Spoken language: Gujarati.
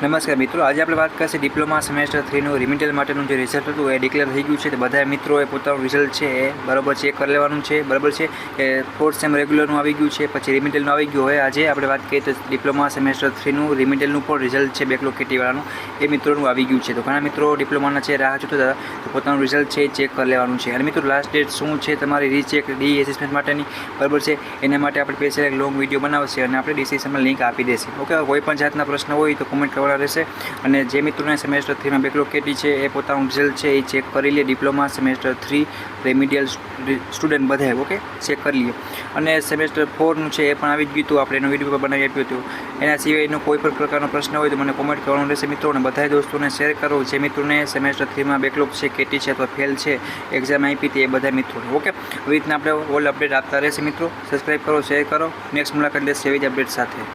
નમસ્કાર મિત્રો, આજે આપણે વાત કરીશું ડિપ્લોમા સેમેસ્ટર 3નું રિમિટેલ માટેનું જે રિઝલ્ટ હતું એ ડિક્લેર થઈ ગયું છે. તો બધા મિત્રોએ પોતાનું રિઝલ્ટ છે એ બરાબર ચેક કરી લેવાનું છે. બરાબર છે કે ફોર્થ સેમ રેગ્યુલરનું આવી ગયું છે, પછી રિમિટેલનું આવી ગયું હોય. આજે આપણે વાત કરીએ તો ડિપ્લોમા સેમેસ્ટર 3નું રિમિટેલનું પણ રિઝલ્ટ છે બેકલોગ કેટીવાળાનું એ મિત્રોનું આવી ગયું છે. તો ઘણા મિત્રો ડિપ્લોમાના છે રાહ જોતા હતા, તો પોતાનું રિઝલ્ટ છે ચેક કરી લેવાનું છે. અને મિત્રો લાસ્ટ ડેટ શું છે તમારી રીચેક ડી એસેસમેન્ટ માટેની, બરાબર છે, એના માટે આપણે સ્પેશિયલ એક લોંગ વિડીયો બનાવશે અને આપણે ડિસ્ક્રિપ્શનમાં લિંક આપી દેશે. ઓકે, કોઈ પણ જાતના પ્રશ્ન હોય તો કોમેન્ટ કરવાના રહેશે. અને જે મિત્રોને સેમેસ્ટર 3માં બેકલોગ કેટી છે એ પોતાનું રિઝલ્ટ છે એ ચેક કરી લે. ડિપ્લોમા સેમેસ્ટર 3 રેમિડિયલ સ્ટુડન્ટ બધાએ ઓકે ચેક કરી લઈએ. અને સેમેસ્ટર 4નું છે એ પણ આવી જ ગયું હતું, આપણે એનો વિડીયો બનાવી આપ્યું હતું. એના સિવાયનો કોઈ પણ પ્રકારનો પ્રશ્ન હોય તો મને કોમેન્ટ કરવાનો રહેશે મિત્રો. અને બધા દોસ્તોને શેર કરો જે મિત્રોને સેમેસ્ટર 3માં બેકલોગ છે, કેટી છે અથવા ફેલ છે, એક્ઝામ આપી હતી એ બધા મિત્રોને. ઓકે, આવી રીતના આપણે ઓલ અપડેટ આપતા રહેશે મિત્રો. સબસ્ક્રાઈબ કરો, શેર કરો. નેક્સ્ટ મુલાકાત લેશે એવી જ અપડેટ સાથે.